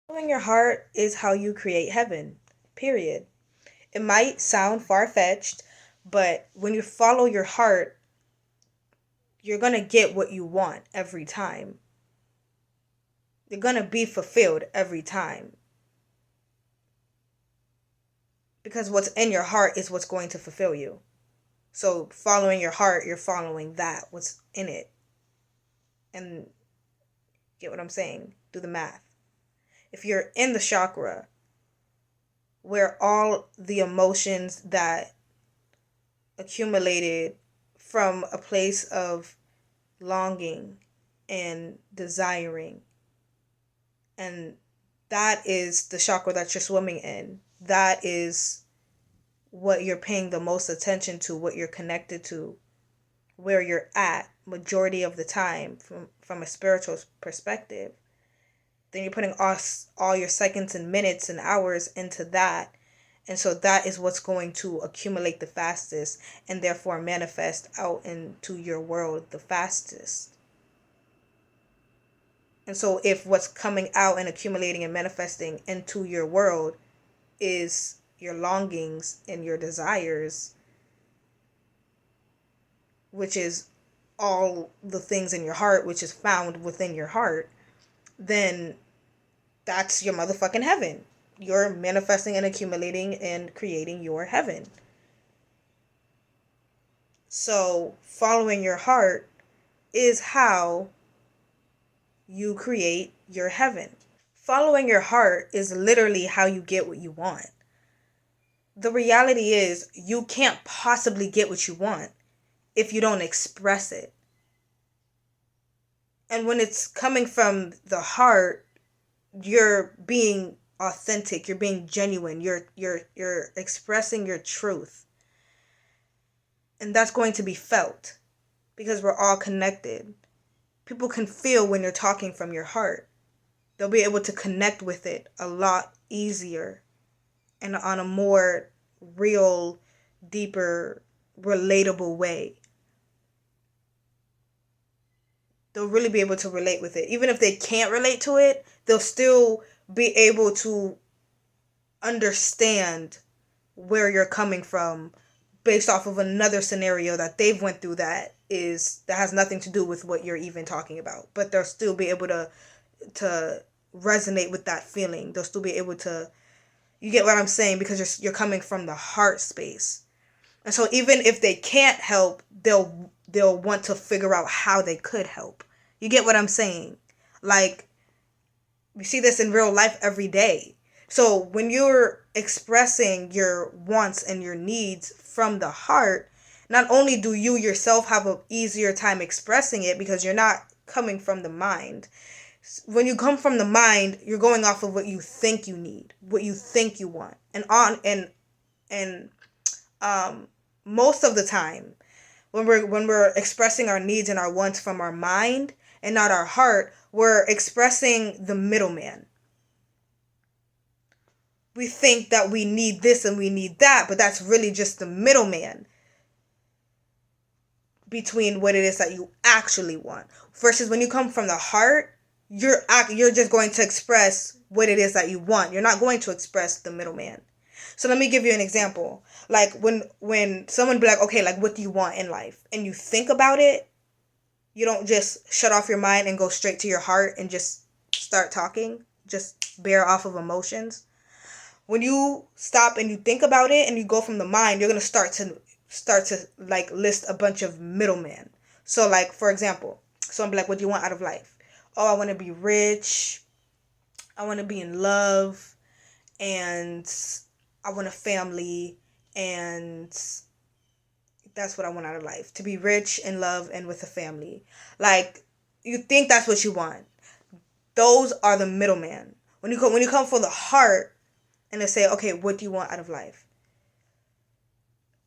Following your heart is how you create heaven. Period. It might sound far fetched, but when you follow your heart, you're going to get what you want every time. You're going to be fulfilled every time. Because what's in your heart is what's going to fulfill you. So, following your heart, you're following that, what's in it. And get what I'm saying? Do the math. If you're in the chakra, where all the emotions that accumulated from a place of longing and desiring, and that is the chakra that you're swimming in. That is what you're paying the most attention to, what you're connected to, where you're at majority of the time from a spiritual perspective. Then you're putting all your seconds and minutes and hours into that. And so that is what's going to accumulate the fastest and therefore manifest out into your world the fastest. And so if what's coming out and accumulating and manifesting into your world is your longings and your desires, which is all the things in your heart, which is found within your heart, then that's your motherfucking heaven. You're manifesting and accumulating and creating your heaven. So following your heart is how you create your heaven. Following your heart is literally how you get what you want. The reality is you can't possibly get what you want if you don't express it. And when it's coming from the heart, you're being authentic, you're being genuine, you're expressing your truth. And that's going to be felt because we're all connected. People can feel when you're talking from your heart. They'll be able to connect with it a lot easier and on a more real, deeper, relatable way. They'll really be able to relate with it. Even if they can't relate to it, they'll still be able to understand where you're coming from based off of another scenario that they've went through that has nothing to do with what you're even talking about. But they'll still be able to resonate with that feeling. They'll still be able to, you get what I'm saying, because you're coming from the heart space. And so even if they can't help, they'll want to figure out how they could help. You get what I'm saying? Like, we see this in real life every day. So when you're expressing your wants and your needs from the heart, not only do you yourself have an easier time expressing it because you're not coming from the mind. When you come from the mind, you're going off of what you think you need, what you think you want. And most of the time when we're expressing our needs and our wants from our mind and not our heart, we're expressing the middleman. We think that we need this and we need that, but that's really just the middleman between what it is that you actually want. Versus when you come from the heart, you're just going to express what it is that you want. You're not going to express the middleman. So let me give you an example. Like when someone be like, okay, like what do you want in life? And you think about it, you don't just shut off your mind and go straight to your heart and just start talking, just bear off of emotions. When you stop and you think about it and you go from the mind, you're going to start to like list a bunch of middlemen. So like, for example, so I'm like, what do you want out of life? Oh, I want to be rich. I want to be in love, and I want a family, and that's what I want out of life. To be rich, in love, and with a family. Like, you think that's what you want. Those are the middleman. When you come from the heart and they say, okay, what do you want out of life?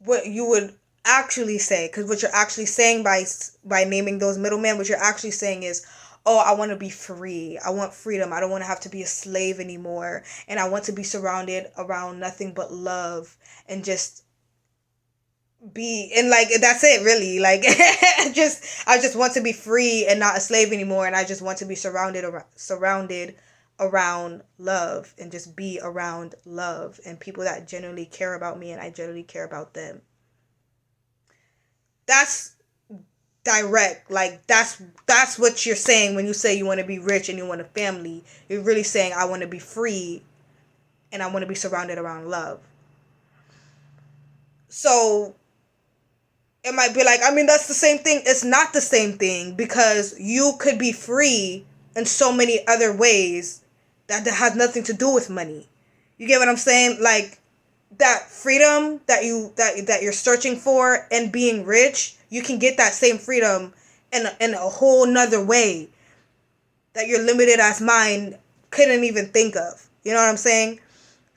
What you would actually say, because what you're actually saying by naming those middlemen, what you're actually saying is, oh, I want to be free. I want freedom. I don't want to have to be a slave anymore. And I want to be surrounded around nothing but love and just be, and like that's it really. Like I just want to be free and not a slave anymore, and I just want to be surrounded around love and just be around love and people that genuinely care about me and I genuinely care about them. That's direct. Like that's what you're saying when you say you want to be rich and you want a family. You're really saying I want to be free and I want to be surrounded around love. So it might be like, I mean, that's the same thing. It's not the same thing because you could be free in so many other ways that has nothing to do with money. You get what I'm saying? Like that freedom that you're searching for and being rich, you can get that same freedom in a whole nother way that your limited ass mind couldn't even think of. You know what I'm saying?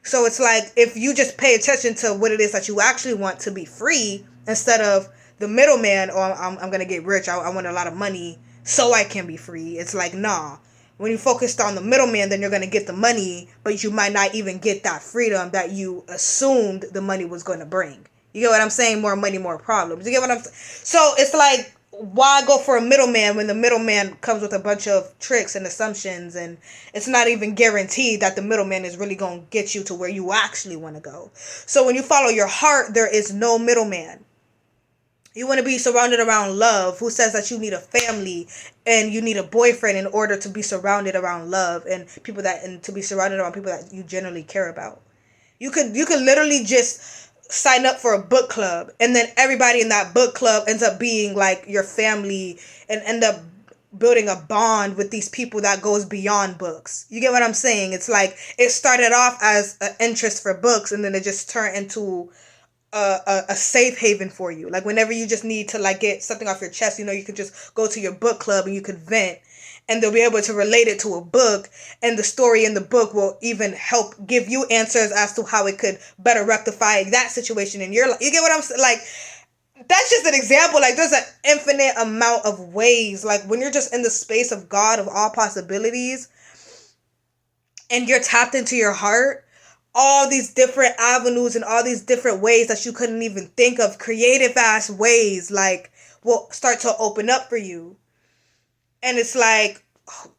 So it's like if you just pay attention to what it is that you actually want to be free instead of the middleman, or I'm going to get rich, I want a lot of money so I can be free. It's like, nah. When you focused on the middleman, then you're going to get the money, but you might not even get that freedom that you assumed the money was going to bring. You get what I'm saying? More money, more problems. You get what I'm saying? So it's like, why go for a middleman when the middleman comes with a bunch of tricks and assumptions, and it's not even guaranteed that the middleman is really going to get you to where you actually want to go. So when you follow your heart, there is no middleman. You want to be surrounded around love. Who says that you need a family and you need a boyfriend in order to be surrounded around love and people that, and to be surrounded around people that you generally care about? You could literally just sign up for a book club and then everybody in that book club ends up being like your family and end up building a bond with these people that goes beyond books. You get what I'm saying? It's like it started off as an interest for books and then it just turned into a safe haven for you. Like whenever you just need to like get something off your chest, you know, you could just go to your book club and you could vent and they'll be able to relate it to a book, and the story in the book will even help give you answers as to how it could better rectify that situation in your life. You get what I'm saying? Like that's just an example. Like there's an infinite amount of ways. Like when you're just in the space of God of all possibilities and you're tapped into your heart, all these different avenues and all these different ways that you couldn't even think of, creative ass ways, like will start to open up for you. And it's like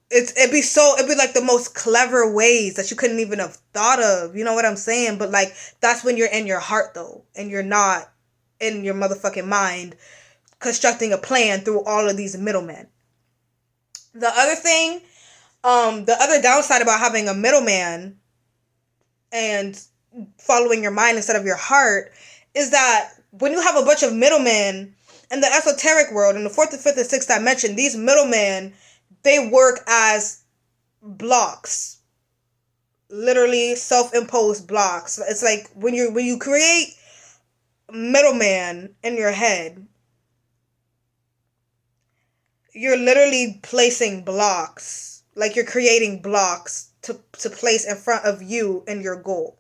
it'd be like the most clever ways that you couldn't even have thought of. You know what I'm saying? But like that's when you're in your heart though, and you're not in your motherfucking mind constructing a plan through all of these middlemen. The other thing, the other downside about having a middleman and following your mind instead of your heart is that when you have a bunch of middlemen in the esoteric world, in the fourth, fifth, and sixth dimension, these middlemen, they work as blocks, literally self-imposed blocks. It's like when you create middleman in your head, you're literally placing blocks, like you're creating blocks to place in front of you and your goal.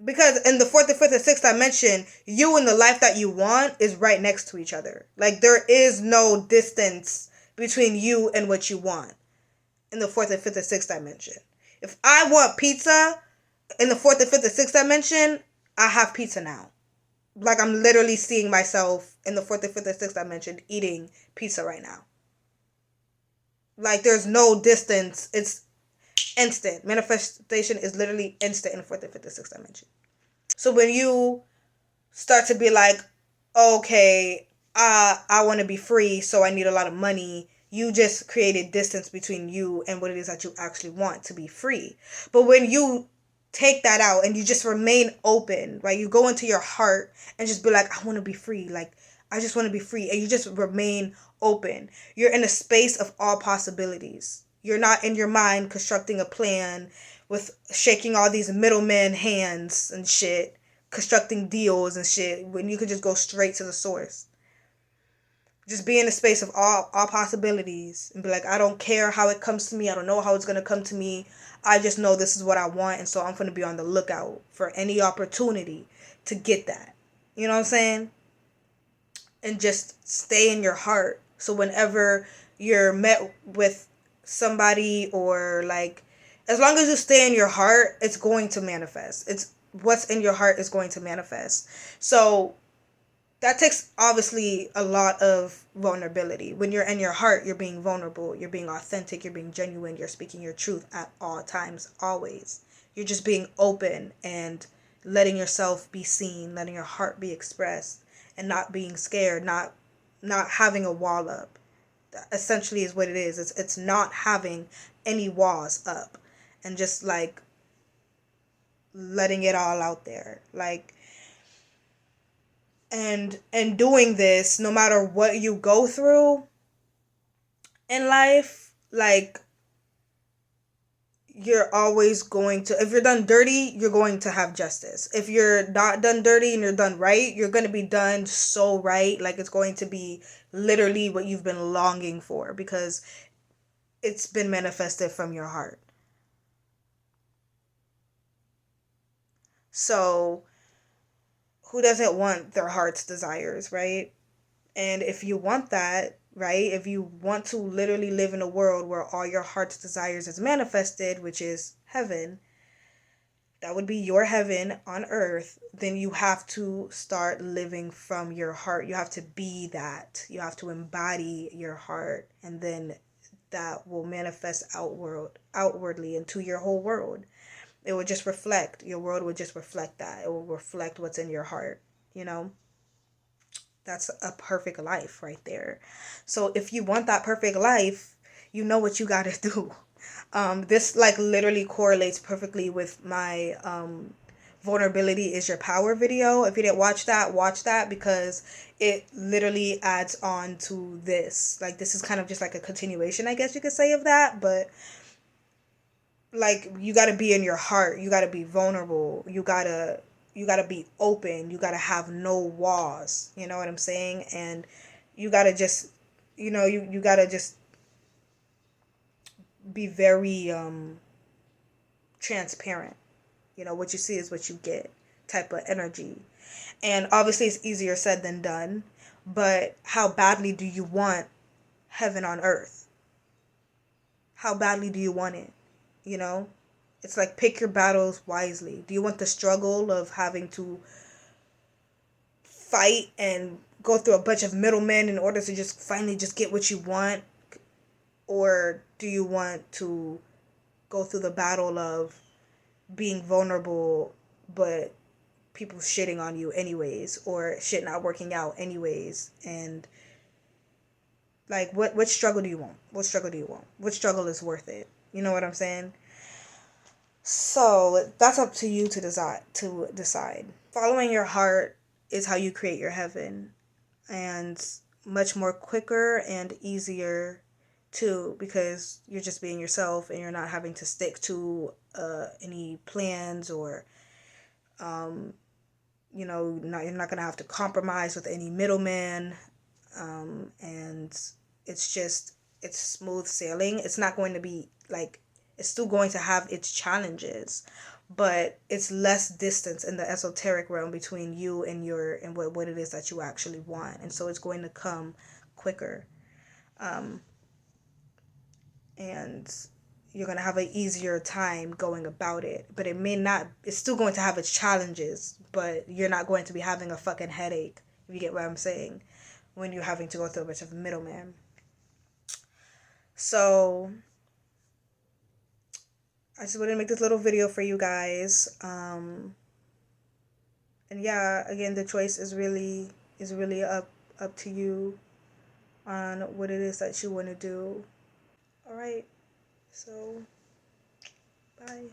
Because in the fourth, and fifth, and sixth dimension, you and the life that you want is right next to each other. Like there is no distance between you and what you want in the fourth, and fifth, and sixth dimension. If I want pizza in the fourth, and fifth, and sixth dimension, I have pizza now. Like I'm literally seeing myself in the fourth, and fifth, and sixth dimension eating pizza right now. Like there's no distance. It's instant. Manifestation is literally instant in the fourth, and fifth, and sixth dimension. So when you start to be like, okay, I want to be free, so I need a lot of money, you just created distance between you and what it is that you actually want to be free. But when you take that out and you just remain open, right? You go into your heart and just be like, I want to be free. Like, I just want to be free. And you just remain open. You're in a space of all possibilities. You're not in your mind constructing a plan with shaking all these middlemen hands and shit, constructing deals and shit, when you could just go straight to the source. Just be in the space of all possibilities and be like, I don't care how it comes to me. I don't know how it's going to come to me. I just know this is what I want. And so I'm going to be on the lookout for any opportunity to get that. You know what I'm saying? And just stay in your heart. So whenever you're met with somebody or like, as long as you stay in your heart, it's going to manifest. It's what's in your heart is going to manifest. So that takes obviously a lot of vulnerability. When you're in your heart, you're being vulnerable, you're being authentic, you're being genuine, you're speaking your truth at all times, always. You're just being open and letting yourself be seen, letting your heart be expressed, and not being scared, not having a wall up. That essentially is what it is. It's not having any walls up and just like letting it all out there. Like, and doing this no matter what you go through in life, like, you're always going to, if you're done dirty, you're going to have justice. If you're not done dirty and you're done right, you're going to be done so right, like it's going to be literally what you've been longing for, because it's been manifested from your heart. So who doesn't want their heart's desires, right? And if you want that, right, if you want to literally live in a world where all your heart's desires is manifested, which is heaven, that would be your heaven on earth, then you have to start living from your heart. You have to be that. You have to embody your heart, and then that will manifest outwardly into your whole world. It would just reflect, your world would just reflect that. It will reflect what's in your heart, you know? That's a perfect life right there. So if you want that perfect life, you know what you got to do. This like literally correlates perfectly with my vulnerability is your power video. If you didn't watch that, because it literally adds on to this. Like, this is kind of just like a continuation, I guess you could say, of that. But like, you got to be in your heart, you got to be vulnerable, you got to be open, you got to have no walls, you know what I'm saying? And you got to just, you got to just be very transparent. What you see is what you get type of energy. And obviously it's easier said than done, but how badly do you want heaven on earth? How badly do you want it? you know it's like, pick your battles wisely. Do you want the struggle of having to fight and go through a bunch of middlemen in order to just finally just get what you want? Or do you want to go through the battle of being vulnerable, but people shitting on you anyways, or shit not working out anyways? And like, what struggle do you want? What struggle is worth it? You know what I'm saying? So that's up to you to decide. Following your heart is how you create your heaven, and much more quicker and easier too, because you're just being yourself and you're not having to stick to any plans, or you're not gonna have to compromise with any middleman. And it's smooth sailing. It's not going to be like, it's still going to have its challenges, but it's less distance in the esoteric realm between you and what it is that you actually want. And so it's going to come quicker. And you're going to have an easier time going about it, but it's still going to have its challenges, but you're not going to be having a fucking headache, if you get what I'm saying, when you're having to go through a bunch of middleman. So I just wanted to make this little video for you guys. And yeah, again, the choice is really up to you on what it is that you want to do. All right. So bye.